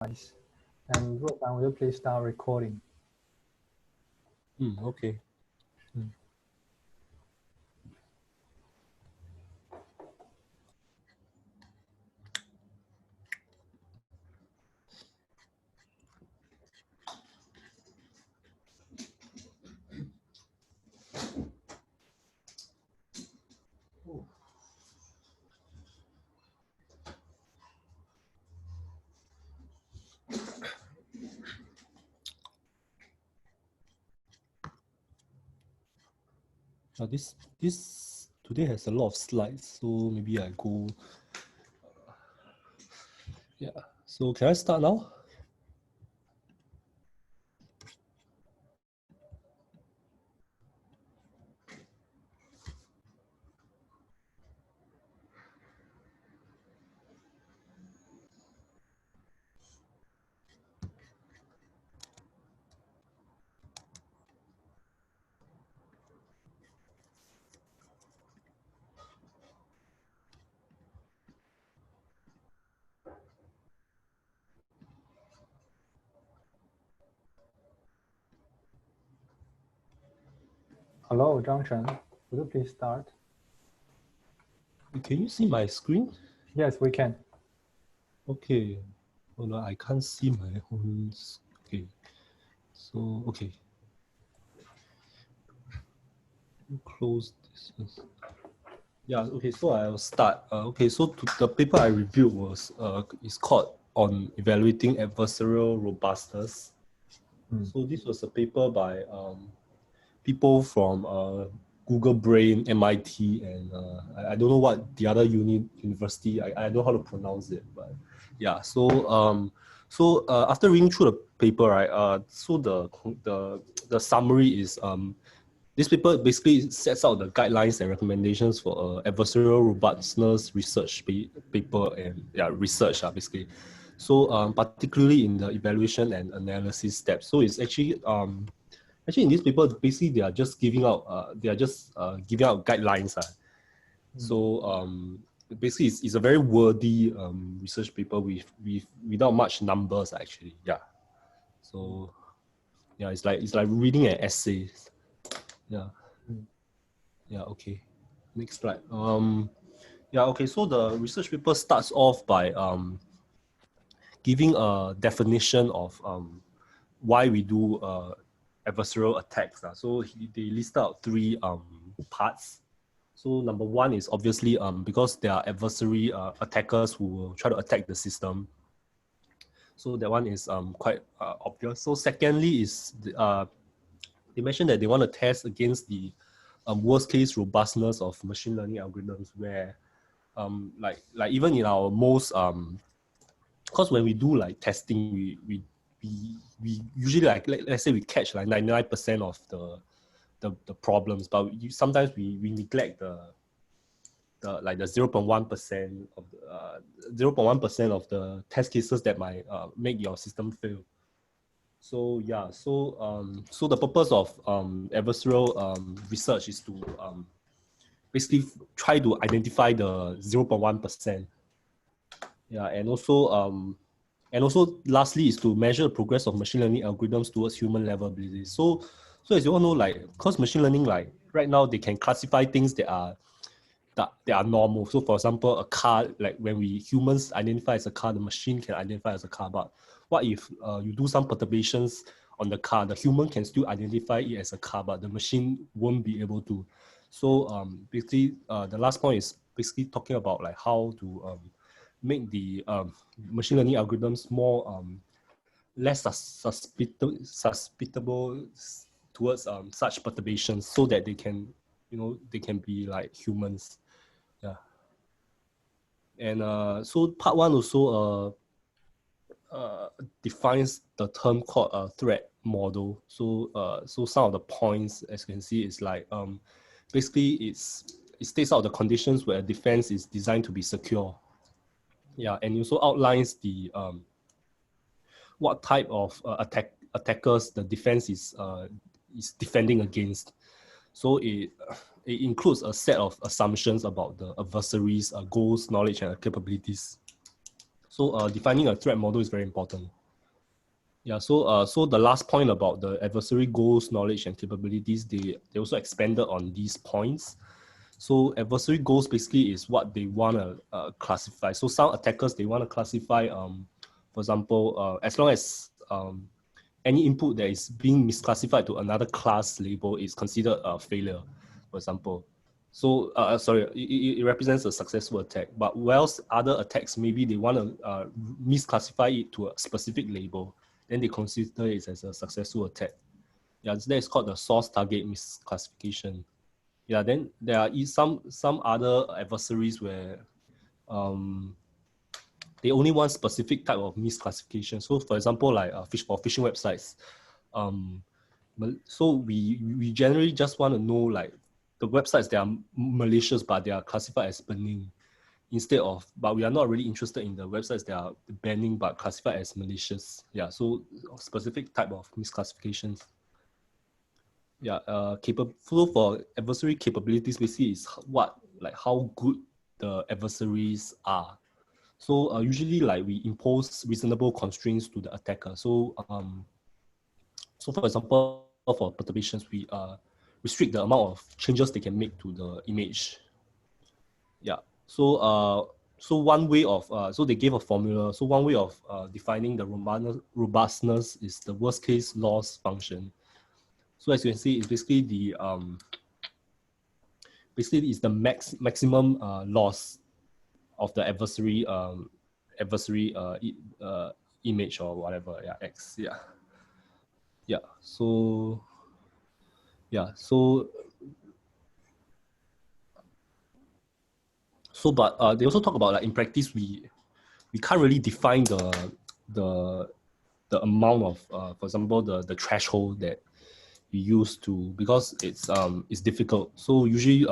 Nice. And Robert, will you please start recording? Okay. This today has a lot of slides, so maybe I go. Yeah. So can I start now? Hello, Zhang Cheng. Will you please start? Can you see my screen? Yes, we can. Okay. Oh no, I can't see my own. Okay. So okay. Close this. Yeah. Okay. So I'll start. Okay. So the paper I reviewed was is called on evaluating adversarial robustness. So this was a paper by people from Google Brain, MIT, and I don't know what the other university. I don't know how to pronounce it, but yeah. So after reading through the paper, right? So the summary is this paper basically sets out the guidelines and recommendations for adversarial robustness research paper and research basically. So particularly in the evaluation and analysis steps. So it's actually actually in this paper basically they are just giving out giving out guidelines. So basically it's a very wordy research paper without much numbers actually. Yeah. So yeah, it's like reading an essay. Yeah. Yeah, okay. Next slide. Yeah, okay. So the research paper starts off by giving a definition of why we do adversarial attacks. So they list out three parts. So number one is obviously because there are adversary attackers who will try to attack the system. So that one is quite obvious. So secondly is they mentioned that they want to test against the worst case robustness of machine learning algorithms, where like even in our most because when we do like testing, we usually let's say we catch like 99% of the problems, but sometimes we neglect the 0.1% of the 0.1% of the test cases that might make your system fail. So yeah, so the purpose of adversarial research is to basically try to identify the 0.1%. Yeah, and also lastly is to measure the progress of machine learning algorithms towards human level ability. So as you all know, like because machine learning, like right now they can classify things that are normal. So for example, a car, like when we humans identify as a car, the machine can identify as a car. But what if you do some perturbations on the car, the human can still identify it as a car, but the machine won't be able to. So basically the last point is basically talking about like how to make the machine learning algorithms more less susceptible towards such perturbations, so that they can, they can be like humans. Yeah. And so part one also defines the term called a threat model. So so some of the points, as you can see, is like basically it states out the conditions where a defense is designed to be secure. Yeah, and it also outlines the what type of attackers the defense is defending against. So it includes a set of assumptions about the adversaries' goals, knowledge, and capabilities. So defining a threat model is very important. Yeah, so the last point about the adversary goals, knowledge, and capabilities, they also expanded on these points. So adversary goals basically is what they want to classify. So some attackers, they want to classify, for example, as long as any input that is being misclassified to another class label is considered a failure, for example. So, sorry, it represents a successful attack. But whilst other attacks, maybe they want to misclassify it to a specific label, then they consider it as a successful attack. Yeah, that is called the source target misclassification. Yeah, then there are some other adversaries where they only want specific type of misclassification. So, for example, like for phishing websites, so we generally just want to know like the websites that are malicious but they are classified as benign instead of, but we are not really interested in the websites that are benign but classified as malicious. Yeah, so specific type of misclassifications. Yeah, so for adversary capabilities basically is how good the adversaries are. So usually like we impose reasonable constraints to the attacker. So for example, for perturbations, we restrict the amount of changes they can make to the image. Yeah. So one way of so they gave a formula. So one way of defining the robustness is the worst case loss function. So as you can see, it's basically the maximum loss of the adversary image or whatever. Yeah, X. Yeah. Yeah. So yeah. But they also talk about like in practice we can't really define the amount of for example the threshold that we use to, because it's difficult. So usually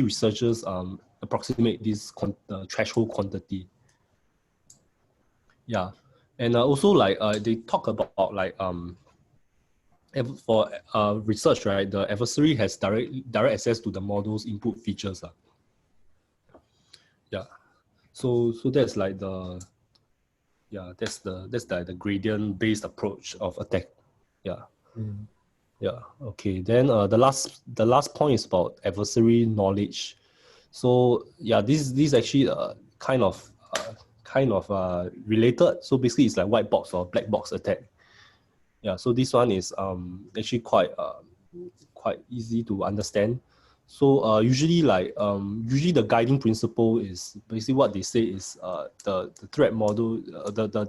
researchers approximate this threshold quantity. Yeah, and also like they talk about like for research, right? The adversary has direct access to the model's input features. Yeah, so that's like that's the gradient based approach of attack. Yeah. Yeah. Okay. Then the last point is about adversary knowledge. So yeah, this actually kind of related. So basically, it's like white box or black box attack. Yeah. So this one is actually quite easy to understand. So usually the guiding principle is basically what they say is the threat model the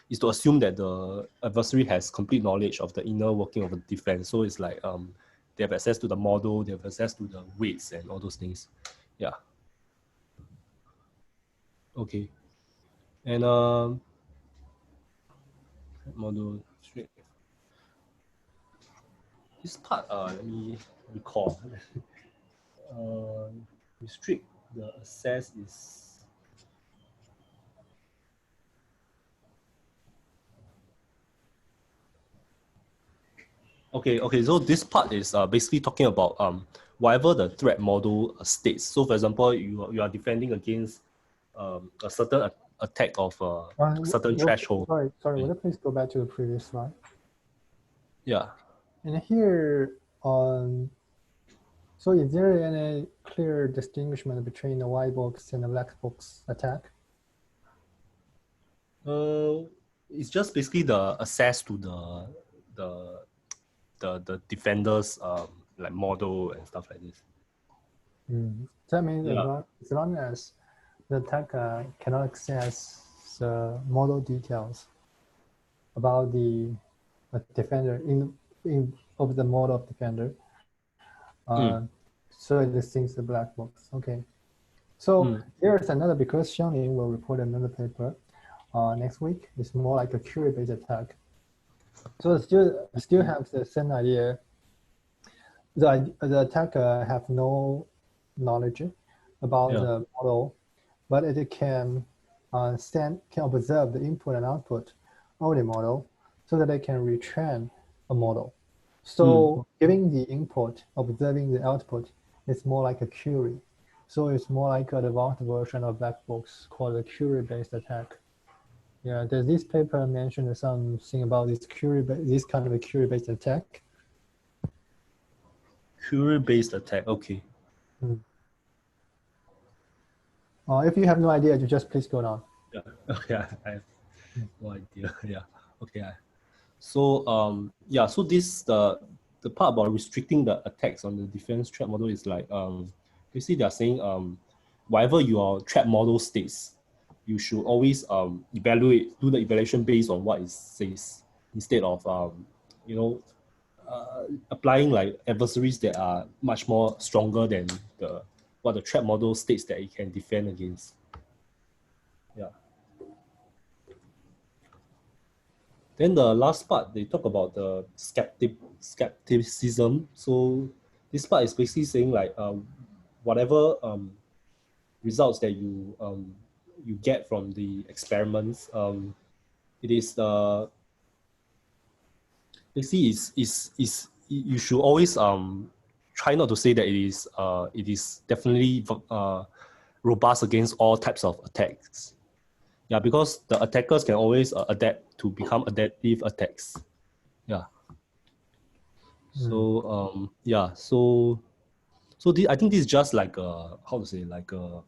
is to assume that the adversary has complete knowledge of the inner working of the defense. So it's like they have access to the model, they have access to the weights and all those things. Yeah. Okay. And model this part let me recall. uh, Restrict the access is okay. So this part is basically talking about whatever the threat model states. So for example, you are defending against a certain attack of a certain threshold. Sorry, Okay. would you please go back to the previous slide? Yeah. And here on, so is there any clear distinguishment between the white box and the black box attack? It's just basically the access to the defender's like model and stuff like this. That means Yeah. as long as the attacker cannot access the model details about the defender of the model of defender, so it distinguishes the black box. Okay. So there's another, because Xiangling will report another paper next week. It's more like a query-based attack. So it still have the same idea. The attacker have no knowledge about the model, but it can observe the input and output of the model so that it can retrain a model. So giving the input, observing the output is more like a query. So it's more like an advanced version of black box called a query-based attack. Yeah, does this paper mention something about this kind of a query-based attack? Query-based attack. Okay. If you have no idea, you just please go on. Yeah. Okay. I have no idea. Yeah. Okay. So yeah. So this the part about restricting the attacks on the defense threat model is like basically they're saying whatever your threat model states, you should always do the evaluation based on what it says instead of you know applying like adversaries that are much more stronger than what the threat model states that it can defend against. Yeah. Then the last part, they talk about the skepticism. So this part is basically saying like whatever results that you get from the experiments, it is basically is you should always try not to say that it is definitely robust against all types of attacks. Yeah, because the attackers can always adapt to become adaptive attacks. Yeah. So yeah, so I think this is just like a how to say like a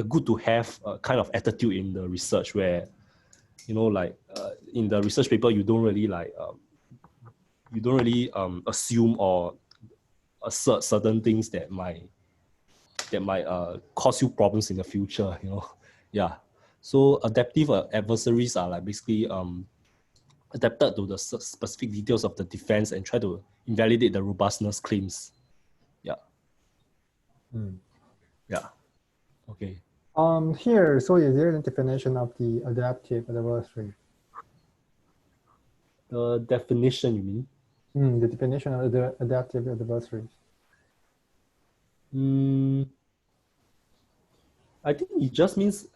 good to have kind of attitude in the research where like in the research paper you don't really assume or assert certain things that might cause you problems in the future. Yeah. So adaptive adversaries are like basically adapted to the specific details of the defense and try to invalidate the robustness claims. Yeah. Yeah. Okay. Here, so is there a definition of the adaptive adversary? The definition, you mean? The definition of the adaptive adversaries. I think it just means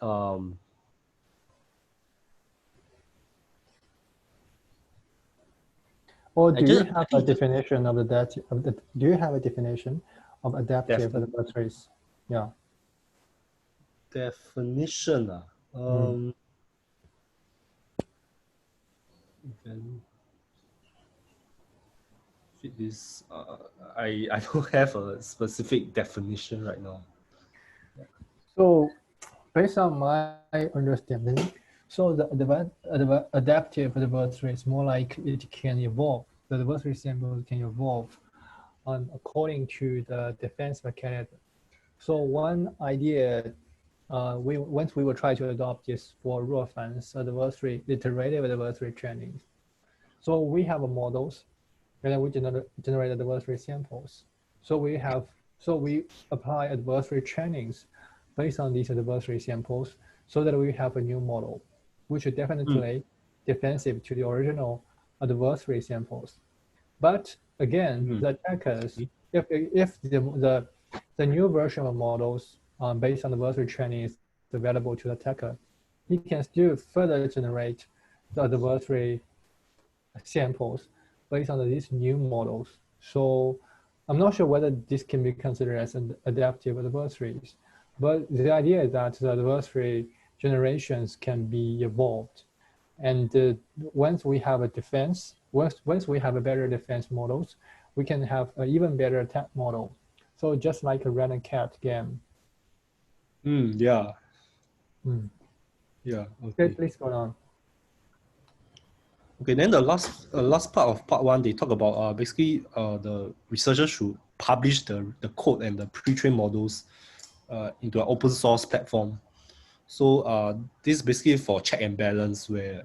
or do you have a definition of do you have a definition of adaptive adversaries? Yeah. Definition. This I don't have a specific definition right now. So based on my understanding, so the adaptive adversary is more like it can evolve. The adversary sample can evolve according to the defense mechanism. So one idea, once we will try to adopt this for Ruofan's iterative adversary training. So we have models, and then we generate adversary samples. So we apply adversary trainings based on these adversary samples so that we have a new model, which is definitely defensive to the original adversary samples. But again, the attackers, if the new version of models based on adversary training is available to the attacker, he can still further generate the adversary samples based on these new models. So I'm not sure whether this can be considered as an adaptive adversaries, but the idea is that the adversary generations can be evolved. And once we have a defense, once we have a better defense models, we can have an even better attack model. So just like a rat and cat game. Yeah. Yeah. Okay. Please go on. Okay, then the last part of part one, they talk about basically the researchers should publish the code and the pre-trained models into an open source platform. So this is basically for check and balance where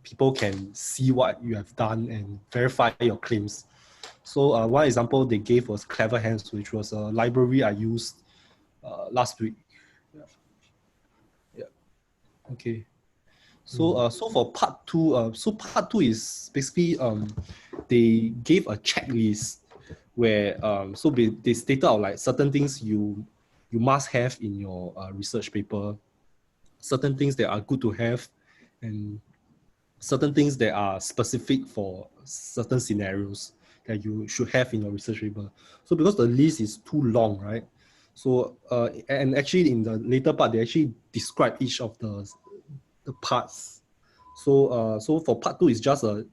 people can see what you have done and verify your claims. So one example they gave was Clever Hands, which was a library I used last week. Yeah. Okay. So so for part two, so part two is basically they gave a checklist where so they stated out like certain things you must have in your research paper, certain things that are good to have, and certain things that are specific for certain scenarios that you should have in your research paper. So because the list is too long, right? So and actually in the later part they actually describe each of the the parts. So for part 2, it's just a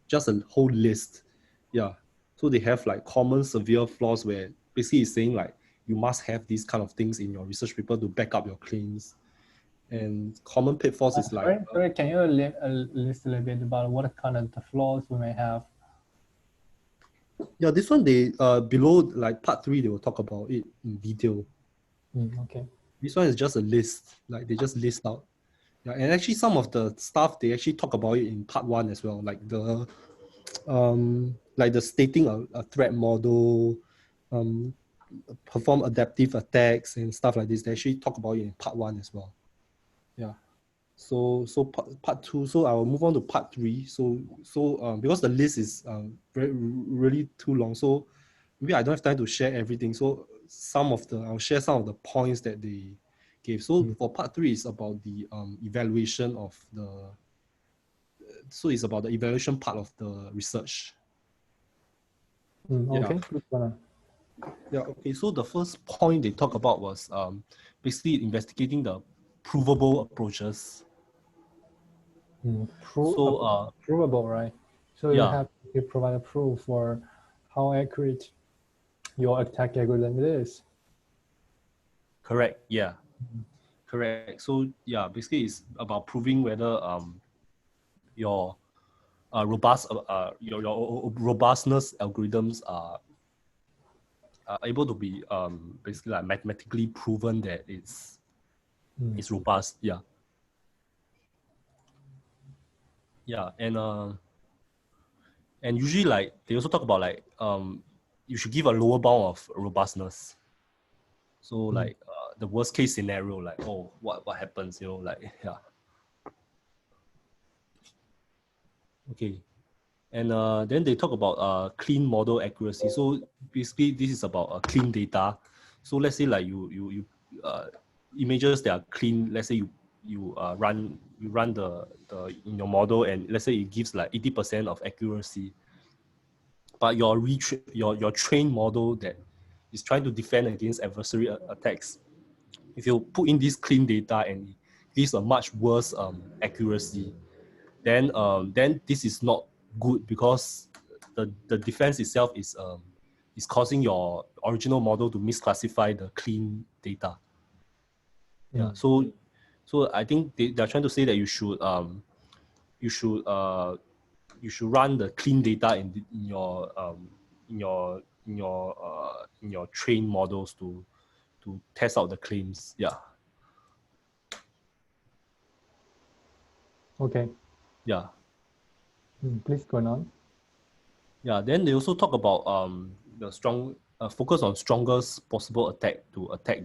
whole list. Yeah. So they have like common severe flaws where basically it's saying like you must have these kind of things in your research paper to back up your claims. And common pitfalls is like sorry, can you list a little bit about what kind of the flaws we may have? yeah, this one they below like part 3 they will talk about it in detail. Okay. This one is just a list, like they just list out. Yeah, and actually some of the stuff they actually talk about it in part 1 as well, like the stating a threat model, perform adaptive attacks and stuff like this. They actually talk about it in part 1 as well. Yeah. So part 2. So I will move on to part 3. So because the list is really too long, so maybe I don't have time to share everything. So I'll share some of the points that they gave. So for part 3 is about the evaluation of the. So it's about the evaluation part of the research. Okay. Yeah. Okay. So the first point they talk about was basically investigating the provable approaches. Provable, right? So you have to provide a proof for how accurate your attack algorithm is. Correct. Yeah. Correct. So yeah, basically it's about proving whether your your robustness algorithms are able to be basically like mathematically proven that it's robust. Yeah. Yeah, and usually like they also talk about like you should give a lower bound of robustness. So like the worst case scenario, like what happens, like yeah. Okay. And then they talk about clean model accuracy. So basically, this is about clean data. So let's say like you images that are clean. Let's say you run the in your model, and let's say it gives like 80% of accuracy. But your trained model that is trying to defend against adversary attacks, if you put in this clean data and it gives a much worse accuracy, then this is not good because the defense itself is causing your original model to misclassify the clean data. Yeah. So I think they're trying to say that you should run the clean data in your trained models to test out the claims. Yeah. Okay. Yeah. Please go on. Yeah. Then they also talk about the strong focus on strongest possible attack to attack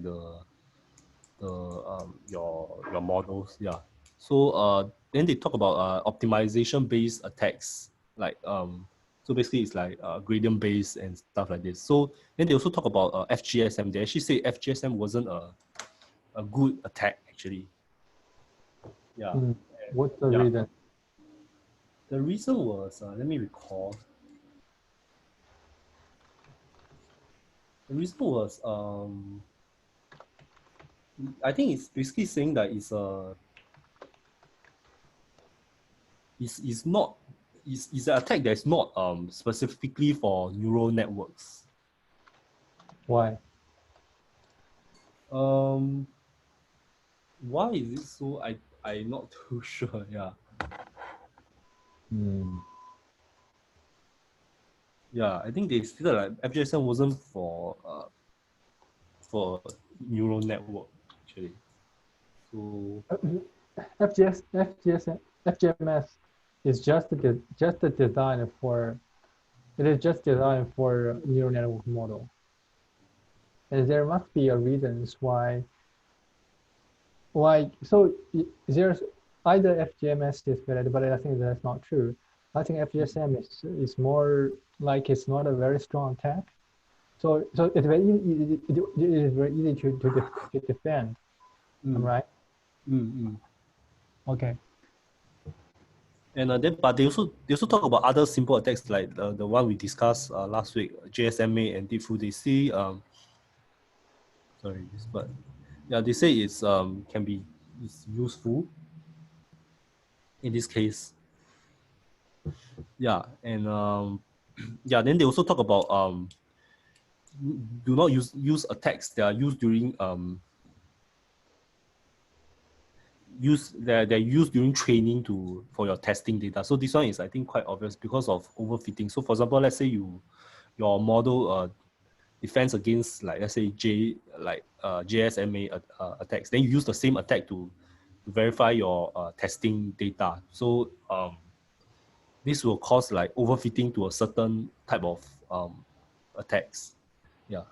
your models. Yeah. So then they talk about optimization based attacks, like so basically it's like gradient based and stuff like this. So then they also talk about FGSM. They actually say FGSM wasn't a good attack actually. Yeah. What's the reason? The reason was let me recall. The reason was I think it's basically saying that it's not is an attack that's not specifically for neural networks. Why? Why is it so? I'm not too sure. Yeah. Yeah, I think they stated like FGSM wasn't for neural network actually. So FGMS is just the design for. It is just designed for neural network model. And there must be a reasons why. So there's either FGMS is valid, but I think that's not true. I think FGSM is more like it's not a very strong attack. So it's very easy, it is very easy to defend. I'm right? Okay. And but they also talk about other simple attacks like the one we discussed last week, JSMA and Deepful. They see but yeah, they say it's can be useful. in this case. Yeah, and yeah, then they also talk about do not use attacks that are used during they're used during training for your testing data. So this one is, I think, quite obvious because of overfitting. So for example, let's say your model defense against, like, let's say JSMA attacks, then you use the same attack to verify your testing data. So this will cause like overfitting to a certain type of attacks. Yeah.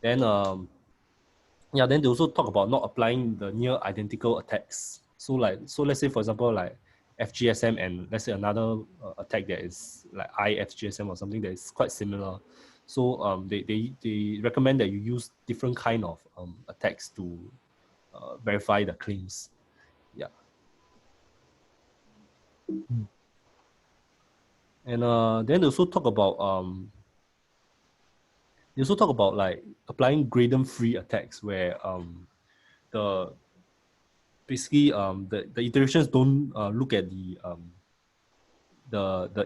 Then then they also talk about not applying the near identical attacks. So let's say, for example, like FGSM and let's say another attack that is like IFGSM or something that is quite similar. So they recommend that you use different kind of attacks to verify the claims. Yeah. And then they also talk about like applying gradient-free attacks where the basically the iterations don't look at the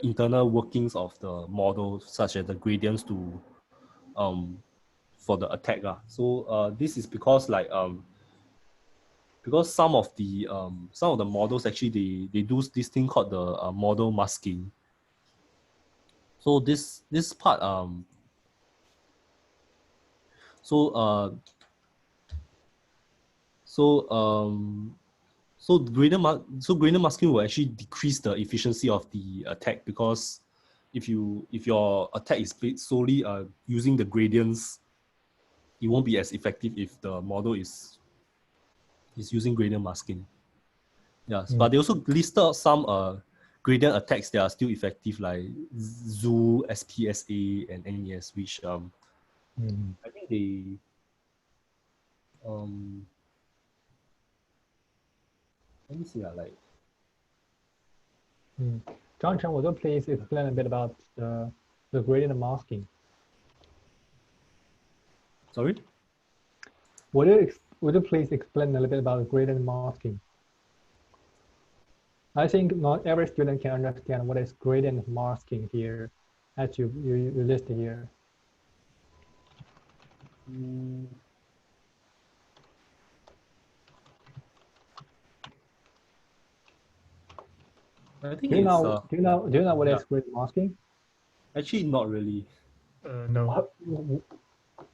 internal workings of the model, such as the gradients to for the attack. So this is because like because some of the models actually they do this thing called the model masking. So this part so uh so gradient masking will actually decrease the efficiency of the attack, because if your attack is solely using the gradients, it won't be as effective if the model is using gradient masking. Yes, but they also listed some gradient attacks that are still effective, like Zoo, SPSA, and NES, which I think they let me see, like. Zhang Cheng, would you please explain a bit about the gradient masking? Sorry? Would you please explain a little bit about gradient masking? I think not every student can understand what is gradient masking here, as you list here. I think do you know what is gradient masking? Actually, not really. No.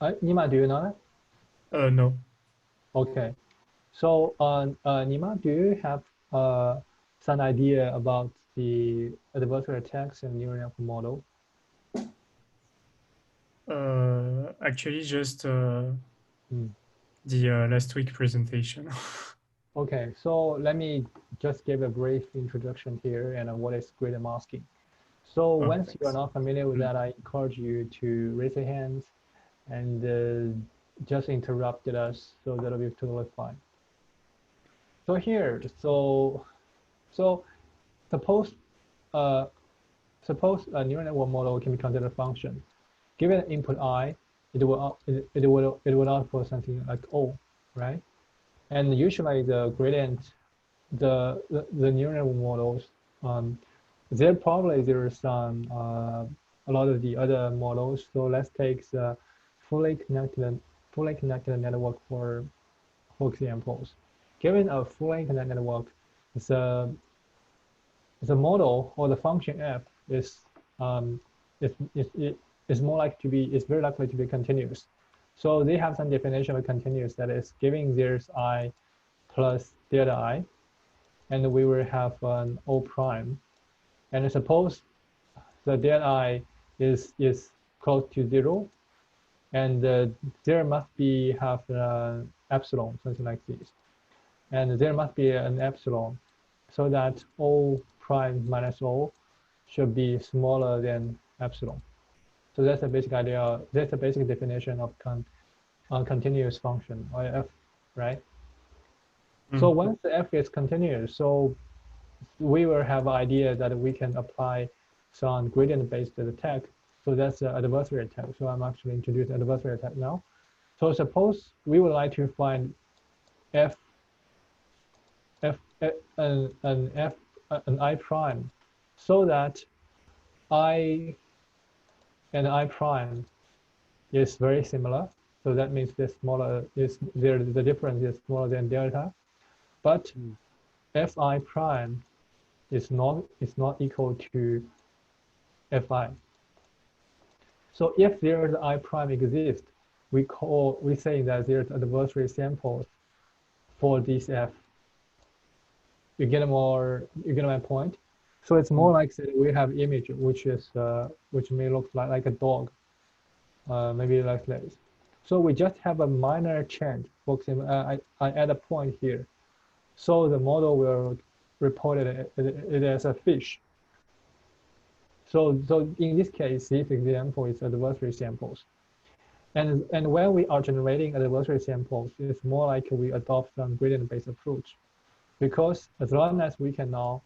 Nima, do you know that? No. Okay. So, Nima, do you have some idea about the adversarial attacks and neural network model? Actually, just the last week presentation. Okay, so let me just give a brief introduction here and what is gradient masking. So once you are not familiar with that, I encourage you to raise your hands and just interrupt us, so that'll be totally fine. So here, so suppose a neural network model can be considered a function. Given input I, it will output something like O, right? And usually the gradient, the neural network models, there is some a lot of the other models. So let's take the fully connected network for examples. Given a fully connected network, the model or the function f is very likely to be continuous. So they have some definition of continuous, that is giving there's I plus delta I, and we will have an O prime. And suppose the delta I is close to 0, and there must be have an epsilon, something like this. And there must be an epsilon, so that O prime minus O should be smaller than epsilon. So that's the basic idea. That's the basic definition of continuous function, or f, right? So once the f is continuous, so we will have an idea that we can apply some gradient-based attack. So that's the adversarial attack. So I'm actually introducing adversarial attack now. So suppose we would like to find f an I prime, so that I and I prime is very similar. So that means the smaller is there, the difference is smaller than delta, but fi prime is not equal to fi. So if there is I prime exists, we say that there's adversary samples for this f. You get my point. So it's more like that we have image which may look like a dog, maybe like this. So we just have a minor change. For example, I add a point here, so the model will report it as a fish. So in this case, this example is adversary samples. And when we are generating adversary samples, it's more like we adopt some gradient-based approach, because as long as we can know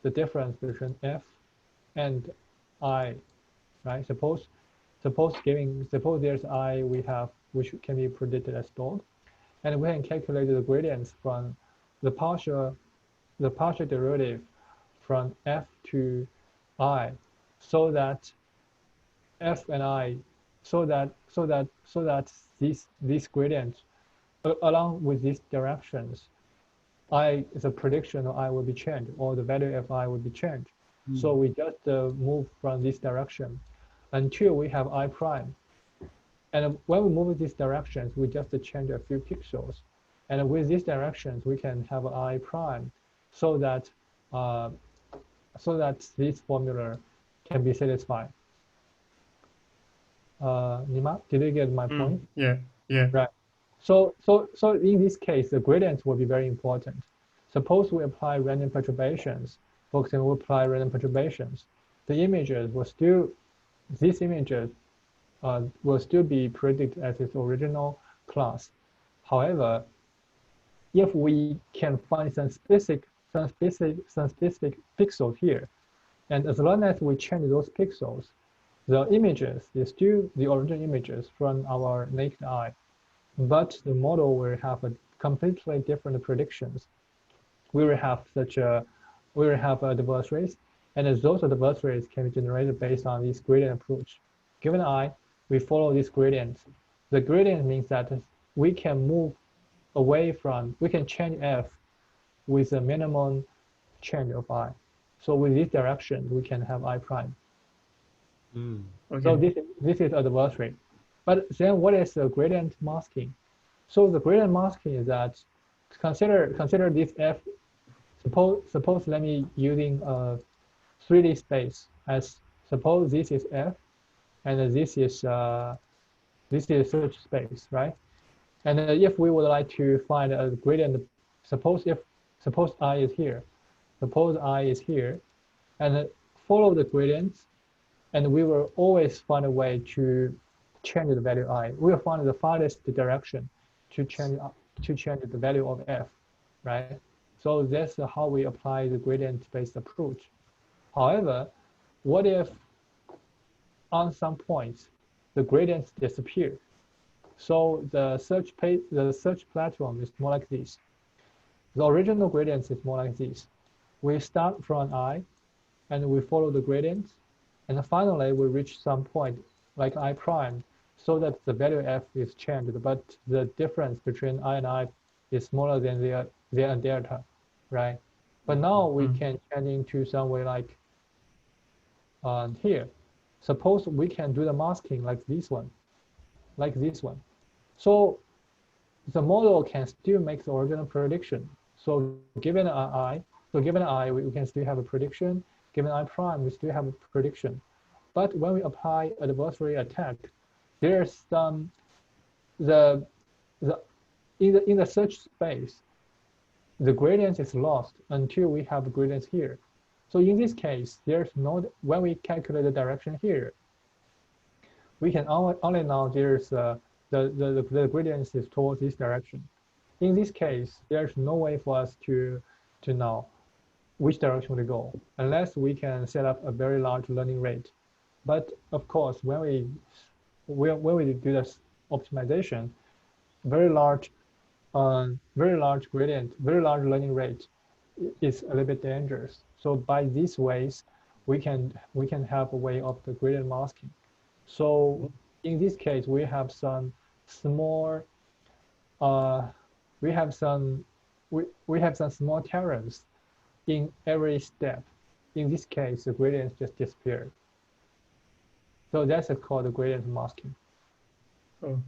the difference between f and I, right? Suppose there's I we have, which can be predicted as dog, and we can calculate the gradients from the partial derivative from f to I, so that f and I, so that these gradients along with these directions, I is a prediction of I will be changed, or the value of I will be changed. So we just move from this direction until we have I prime. And when we move these directions, we just change a few pixels. And with these directions, we can have I prime, so that this formula can be satisfied. Nima, did you get my point? Yeah. Right. So in this case, the gradients will be very important. Suppose we apply random perturbations. For example, we apply random perturbations. The images will still, these images will still be predicted as its original class. However, if we can find some specific pixels here, and as long as we change those pixels, the images is still the original images from our naked eye, but the model will have a completely different predictions. We will have adversaries, and those adversaries can be generated based on this gradient approach. Given I, we follow this gradient. The gradient means that we can move away from, we can change f with a minimum change of I. So with this direction, we can have I prime. Okay. So this is adversary. But then what is the gradient masking? So the gradient masking is that, consider this f. Suppose let me using a 3D space as, suppose this is f, and this is search space, right? And if we would like to find a gradient, suppose I is here, and follow the gradients, and we will always find a way to change the value I. We will find the farthest direction to change the value of f, right? So that's how we apply the gradient-based approach. However, what if on some points the gradients disappear? So the search platform is more like this. The original gradients is more like this. We start from I, and we follow the gradients, and finally we reach some point like I prime, so that the value f is changed, but the difference between I and I is smaller than their delta, right? But now we can change into some way like here. Suppose we can do the masking like this one. So the model can still make the original prediction. So given I, we can still have a prediction. Given I prime, we still have a prediction. But when we apply adversary attack, there's some in the search space, the gradient is lost until we have gradients here. So in this case, there's no, when we calculate the direction here, we can only know there's the gradient is towards this direction. In this case, there's no way for us to know which direction to go, unless we can set up a very large learning rate. But of course, when we do this optimization, very large gradient, very large learning rate is a little bit dangerous. So by these ways, we can have a way of the gradient masking. So in this case, we have some small we have some we have some small terms in every step. In this case, the gradients just disappeared. So that's called gradient masking. Oh,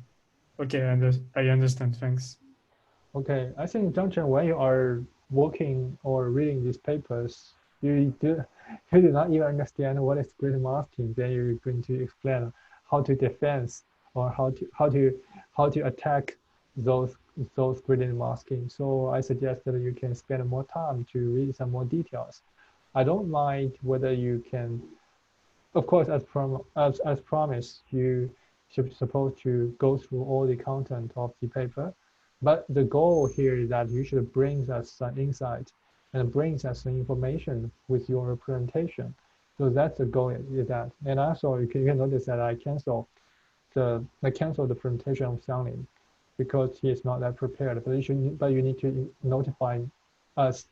okay, I understand. Thanks. Okay, I think Zhang Cheng, when you are working or reading these papers, you do not even understand what is gradient masking. Then you're going to explain how to defend or how to attack those gradient masking. So I suggest that you can spend more time to read some more details. I don't mind whether you can, of course, as promised, you should supposed to go through all the content of the paper, but the goal here is that you should bring us some insight and bring us some information with your presentation. So that's the goal is that. And also you can notice that I canceled the presentation of Xiangling because he is not that prepared. But you need to notify us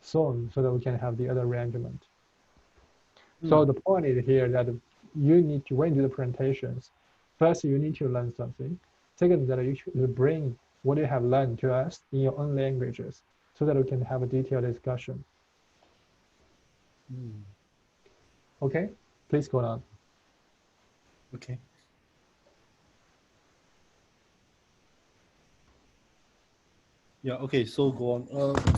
soon so that we can have the other arrangement. So the point is here that you need to, when you do the presentations, first you need to learn something. Second, that you should bring what you have learned to us in your own languages so that we can have a detailed discussion. Okay, please go on. Okay. Yeah, okay, so go on.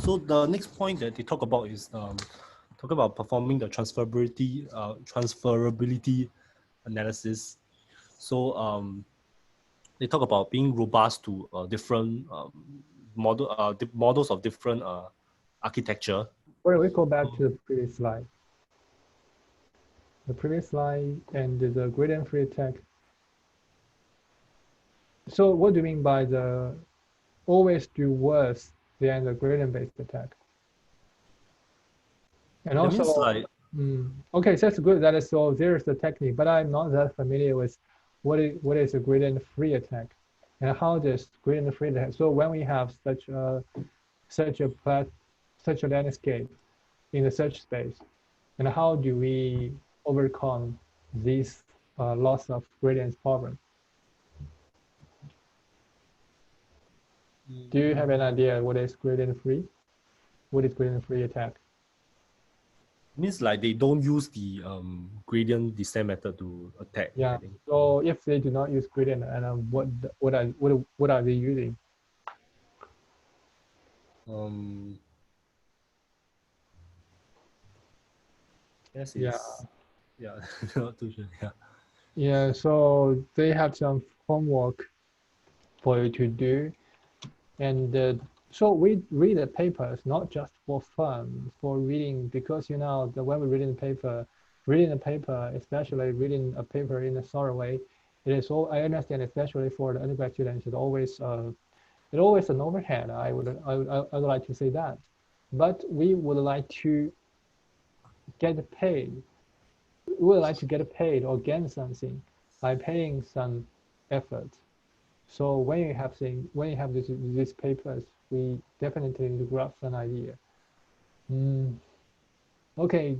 So the next point that they talk about is talk about performing the transferability analysis. So they talk about being robust to different models of different architecture. Well, we go back to the previous slide. The previous slide and the gradient-free attack. So what do you mean by the always do worse than the gradient-based attack? And That also, means like, okay, so that's good. That is so. There's the technique, but I'm not that familiar with what is a gradient-free attack, and how does gradient-free attack. So when we have such a landscape in the search space, and how do we overcome this loss of gradients problem? Do you have an idea what is gradient-free? What is gradient-free attack? means like they don't use the gradient descent method to attack. Yeah. So if they do not use gradient, and what are they using? Yes, yeah, not too sure. Yeah. Yeah. So they have some homework for you to do, and so we read the papers not just for fun, for reading, because when we reading the paper, especially reading a paper in a thorough way, it is all I understand, especially for the undergrad students, it's always an overhead. I would like to say that, but we would like to get paid. We would like to get paid or gain something by paying some effort. So when you have these papers, we definitely need to grasp an idea. Okay.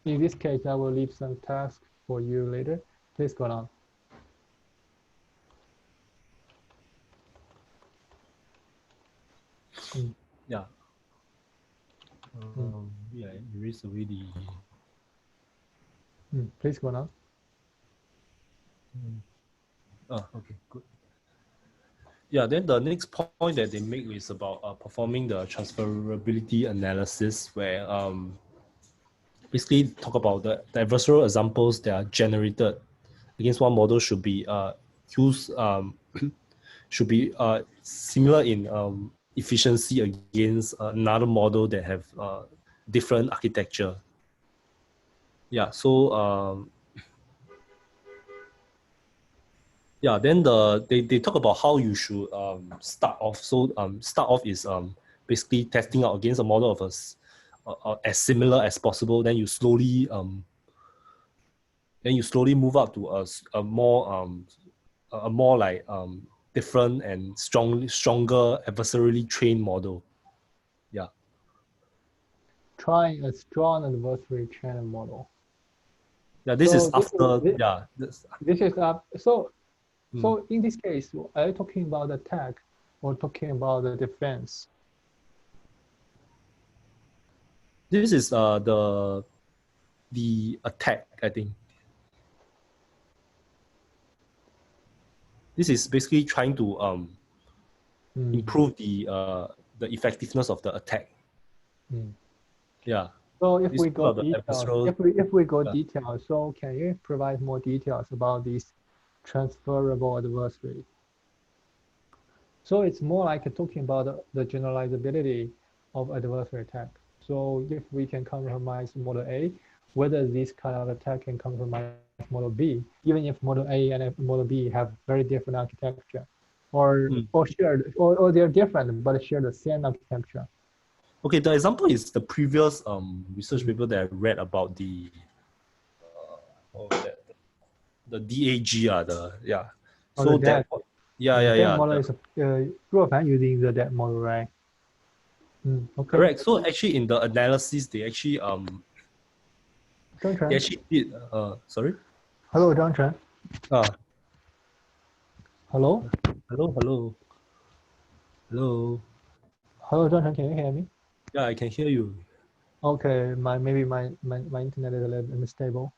In this case, I will leave some tasks for you later. Please go on. Yeah. Yeah, erase away the. Please go on. Oh, okay, good. Yeah, then the next point that they make is about performing the transferability analysis, where basically talk about the adversarial examples that are generated against one model should be used should be similar in efficiency against another model that have different architecture. Yeah, so yeah, then they talk about how you should start off. So start off is basically testing out against a model of as similar as possible. Then you slowly move up to a more like different and stronger adversarially trained model. Yeah. trying a strong adversary channel model. Yeah, this So is after, this, yeah. this is up. So Mm. in this case, are you talking about attack or talking about the defense? This is the attack, I think. This is basically trying to improve the effectiveness of the attack. Yeah. So if This we is one go of the details, adversarial. if we go Yeah. details, so can you provide more details about this transferable adversary? So it's more like talking about the generalizability of adversary attack. So if we can compromise model A, whether this kind of attack can compromise model B, even if model A and model B have very different architecture, or shared, or they're different but share the same architecture. Okay, the example is the previous research paper that I read about the the DAG, yeah. So the that, DAG. yeah. That model is Ruofan using the DAG model, right? Okay. Correct. So actually, in the analysis, they actually Zhang Cheng. they actually did sorry. Hello, Zhang Cheng. Hello. Hello. Hello, Zhang Cheng. Can you hear me? Yeah, I can hear you. Okay, maybe my internet is a little unstable.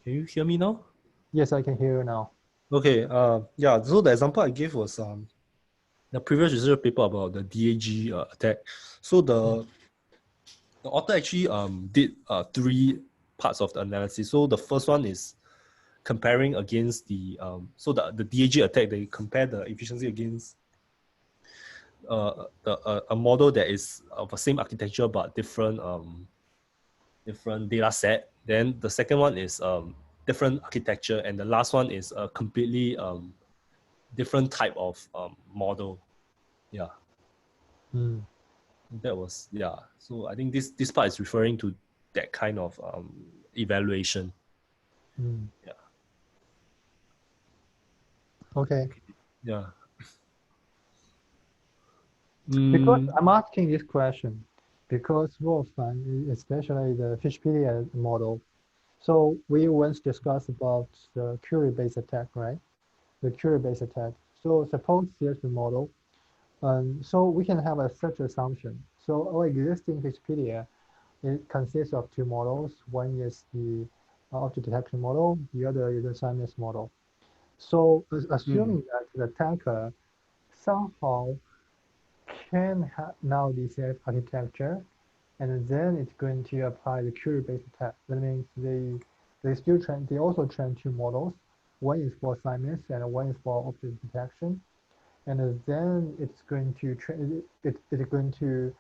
Can you hear me now? Yes, I can hear you now. Okay. Yeah. So the example I gave was the previous research paper about the DAG attack. So the author actually did 3 parts of the analysis. So the first one is comparing against the so the DAG attack. They compare the efficiency against a model that is of the same architecture but different different data set. Then the second one is different architecture, and the last one is a completely different type of model. Yeah. That was, yeah. So I think this part is referring to that kind of evaluation. Yeah. Okay. Yeah. Because I'm asking this question because Wolfman, especially the Fishpedia model. So we once discussed about the query-based attack, right? The query-based attack. So suppose there's a model, so we can have such assumption. So our existing Fishpedia, it consists of 2 models. One is the object detection model, the other is the assignment model. So assuming that the attacker somehow can now this architecture, and then it's going to apply the query-based attack. That means they also train 2 models. One is for assignments and one is for object detection. And then it's going to it's going to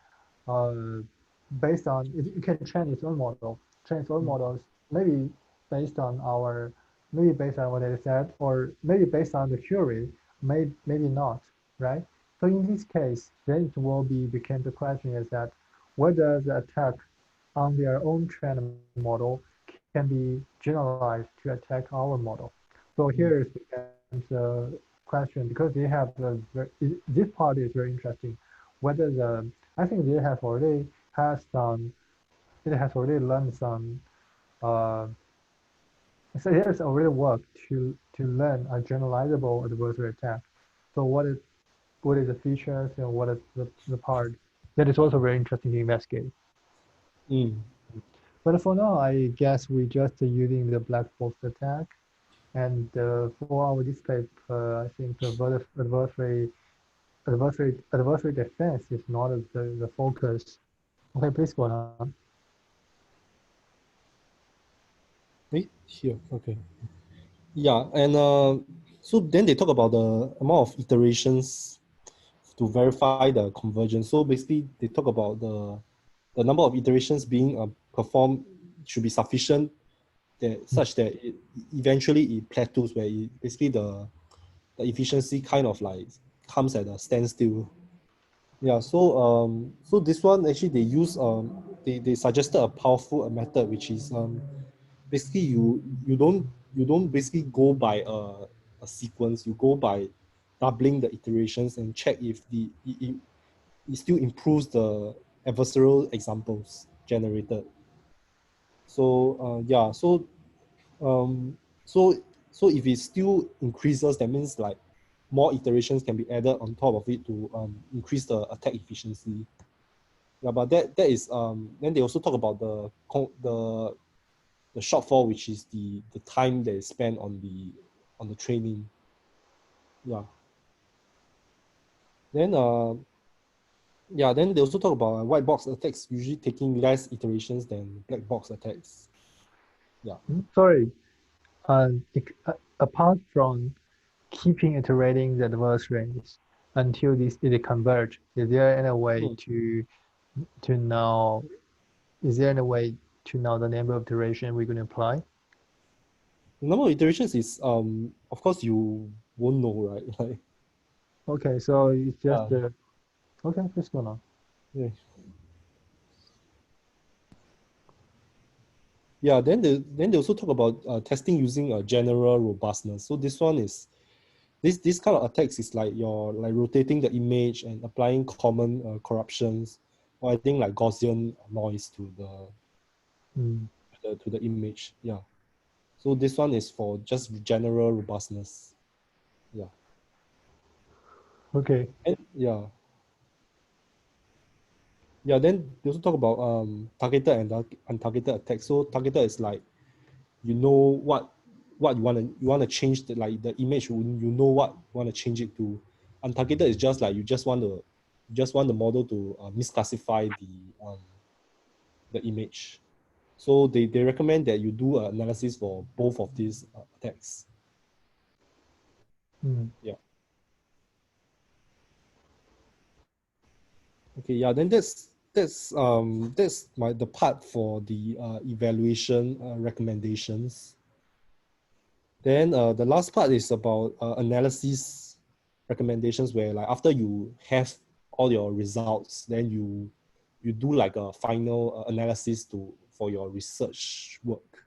based on it can train its own model, train its own models, maybe based on what I said, or maybe based on the query, maybe not, right? So in this case, then it will become the question is that whether the attack on their own trained model can be generalized to attack our model. So here is becomes a question because they have this part is very interesting. Whether I think they have already has some it has already learned some uh, so it has already worked to learn a generalizable adversary attack. So what is the features and what is the part that is also very interesting to investigate. But for now, I guess we just using the black box attack. And for our this paper, I think the adversary defense is not the focus. Okay, please go on. Here, okay. Yeah, and so then they talk about the amount of iterations to verify the convergence. So basically, they talk about the number of iterations being performed should be sufficient that such that eventually it plateaus, where basically the efficiency kind of like comes at a standstill. Yeah, so this one actually they use they suggested a powerful method, which is basically you don't basically go by a sequence. You go by doubling the iterations and check if it still improves the adversarial examples generated. So yeah, so if it still increases, that means like more iterations can be added on top of it to increase the attack efficiency. Yeah, but that is then they also talk about the shortfall, which is the time that is spent on the training. Yeah. Then then they also talk about white box attacks usually taking less iterations than black box attacks. Yeah. Sorry. Apart from keeping iterating the adversaries until it converge, is there any way to know? Is there any way to know the number of iteration we're going to apply? The number of iterations is of course you won't know, right? Like, okay, so it's just the okay, let's go now. Yeah. Yeah, then they also talk about testing using general robustness. So this one is this kind of attacks is like you're like rotating the image and applying common corruptions, or I think like Gaussian noise to the image. Yeah. So this one is for just general robustness. Yeah. Okay. And yeah. Yeah, then they also talk about targeted and untargeted attacks. So targeted is like you know what you want to change the image, you know what you want to change it to. Untargeted is just like you just want the model to misclassify the image. So they recommend that you do an analysis for both of these attacks. Yeah. Okay. Yeah. Then that's the part for the evaluation recommendations. Then the last part is about analysis recommendations, where like after you have all your results, then you do like a final analysis for your research work.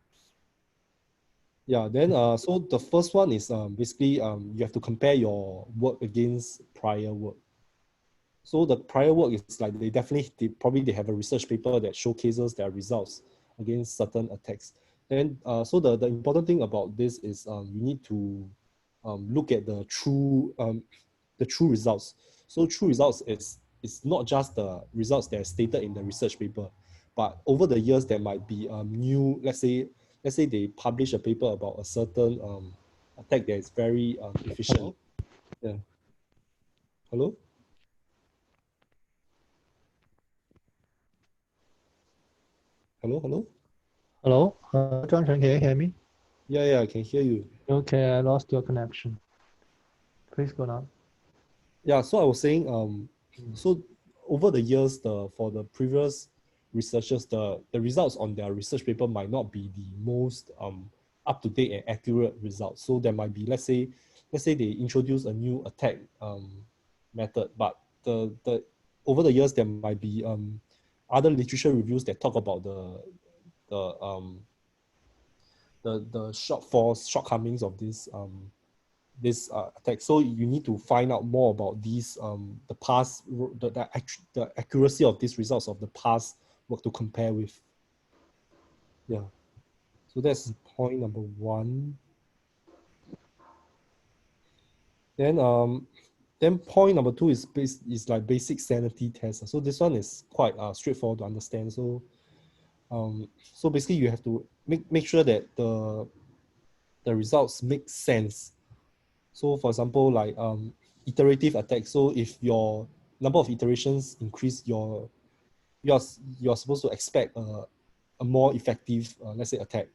Yeah, then so the first one is basically you have to compare your work against prior work. So the prior work is like they probably have a research paper that showcases their results against certain attacks. Then so the important thing about this is you need to look at the true results. So true results is not just the results that are stated in the research paper, but over the years there might be new. Let's say they publish a paper about a certain attack that is very efficient. Yeah. Hello. Hello. Hello, Zhang Cheng, can you hear me? Yeah, I can hear you. Okay, I lost your connection. Please go now. Yeah, so I was saying, so over the years, for the previous researchers, the results on their research paper might not be the most up to date and accurate results. So there might be, let's say they introduce a new attack method, but the over the years there might be other literature reviews that talk about the shortcomings of this attack. So you need to find out more about these the past the accuracy of these results of the past work to compare with. Yeah. So that's point number one. Then point number two is like basic sanity test. So this one is quite straightforward to understand. So so basically you have to make sure that the results make sense. So for example, like iterative attack. So if your number of iterations increase, you're supposed to expect a more effective, let's say, attack.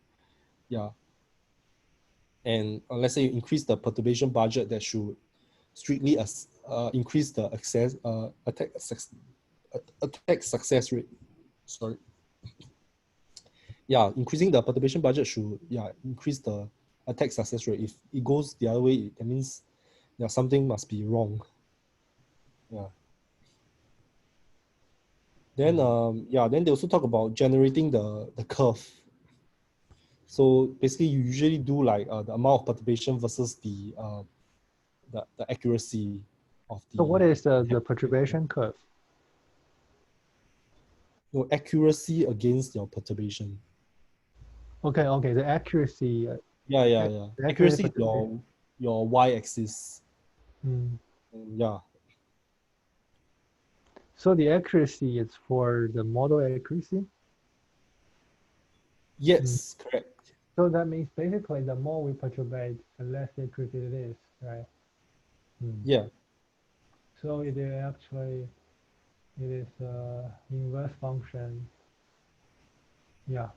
Yeah. And let's say you increase the perturbation budget, that should strictly increase the attack success rate. Sorry. Yeah, increasing the perturbation budget should increase the attack success rate. If it goes the other way, that means something must be wrong. Yeah. Then then they also talk about generating the curve. So basically you usually do like the amount of perturbation versus the accuracy of the. So what is the perturbation curve? your accuracy against your perturbation. Okay, okay, the accuracy. Yeah. The Accuracy is perturbation. your y-axis. Mm. Yeah. So the accuracy is for the model accuracy. Yes, correct. So that means basically the more we perturbate, the less accurate it is, right? Yeah. So it is actually inverse function. Yeah.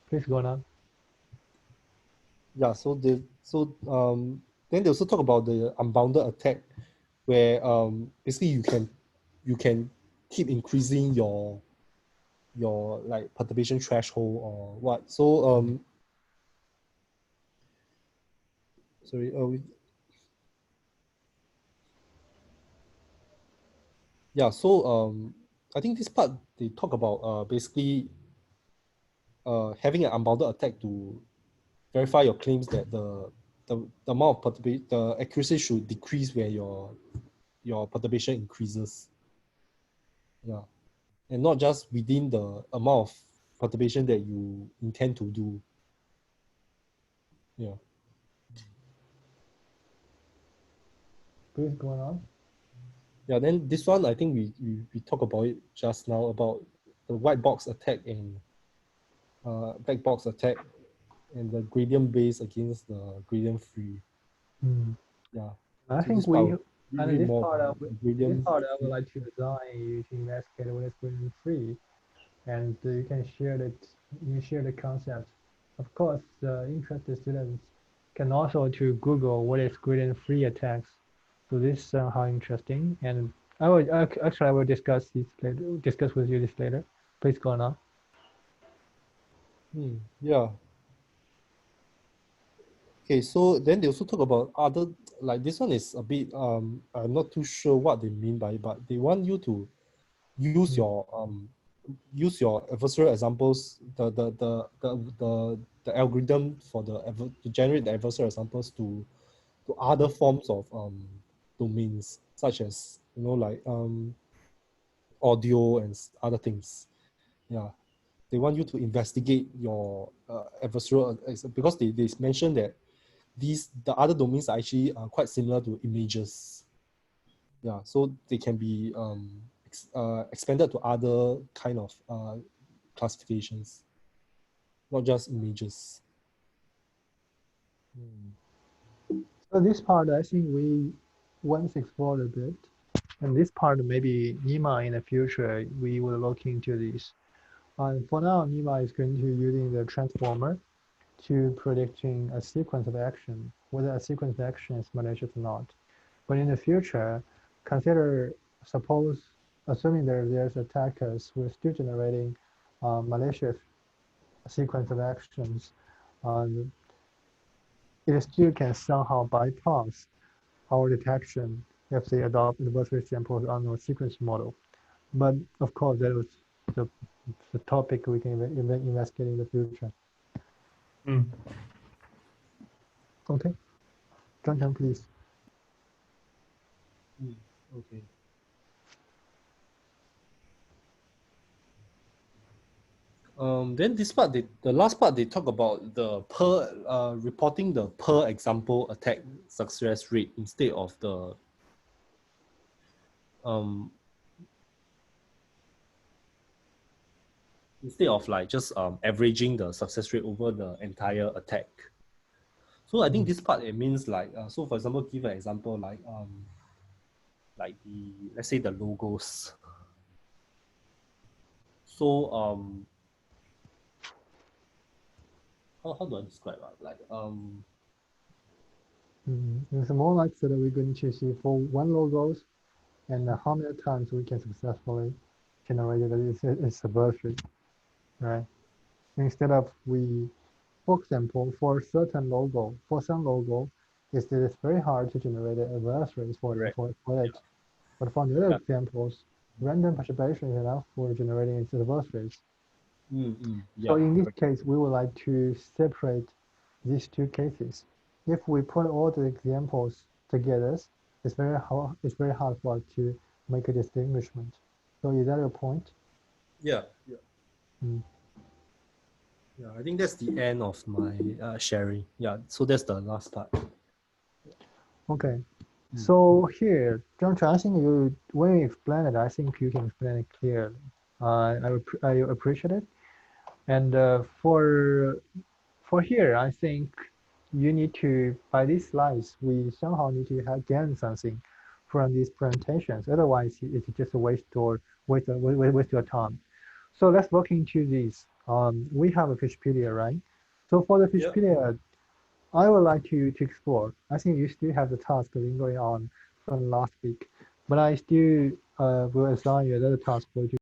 Please go on. Yeah. Then they also talk about the unbounded attack, where basically you can keep increasing your like perturbation threshold or what. So sorry, yeah, so I think this part they talk about basically having an unbounded attack to verify your claims that the amount of perturbation, the accuracy should decrease where your perturbation increases. Yeah. And not just within the amount of perturbation that you intend to do. Yeah. Please go on. Yeah, then this one I think we talked about it just now about the white box attack and black box attack and the gradient base against the gradient free. Yeah. I So think this part we, and read this more part about of the this gradient part I would free. like to design using investigate what is gradient free, and you can share it. You share the concept. Of course, interested students can also to Google what is gradient free attacks. So this is somehow interesting, and I will discuss this later. Discuss with you this later. Please go on. Yeah. Okay, so then they also talk about other, like this one is a bit I'm not too sure what they mean by it, but they want you to use your adversarial examples, the algorithm for to generate the adversarial examples to other forms of domains, such as like audio and other things. Yeah, they want you to investigate your adversarial because they mentioned that the other domains are actually quite similar to images. Yeah, so they can be expanded to other kind of classifications, not just images. So this part I think we once explored a bit, and this part maybe NEMA in the future we will look into this. For now, NEMA is going to using the transformer to predicting a sequence of action, whether a sequence of action is malicious or not. But in the future, consider, suppose, assuming there's attackers who are still generating malicious sequence of actions, um, it still can somehow bypass our detection if they adopt adversary samples on our sequence model. But of course, that was the, the topic we can investigate in the future. Okay, Zhang Cheng, please. Okay. Then this part, the last part, they talk about the reporting the per example attack success rate instead of the like just averaging the success rate over the entire attack. So I think this part it means like so for example, give an example like the let's say the logos. So how do I describe that? Like It's more like that we're going to see for one logos and how many times we can successfully generate its adversary, right? Instead of for example, for certain logo, for some logo, it's very hard to generate adversaries for it. But for the other examples, random perturbation is enough for generating its adversaries. So in this case, we would like to separate these two cases. If we put all the examples together, it's very hard for us to make a distinguishment. So is that your point? Yeah. Mm. Yeah, I think that's the end of my sharing. Yeah, so that's the last part. Okay. So here, Zhang Cheng, I think when you explain it, I think you can explain it clearly. I appreciate it. And for here, I think you need to, by these slides, we somehow need to gain something from these presentations. Otherwise, it's just a waste your time. So let's look into this. We have a Wikipedia, right? So for the Wikipedia, I would like to explore. I think you still have the task been going on from last week, but I still will assign you another task for you to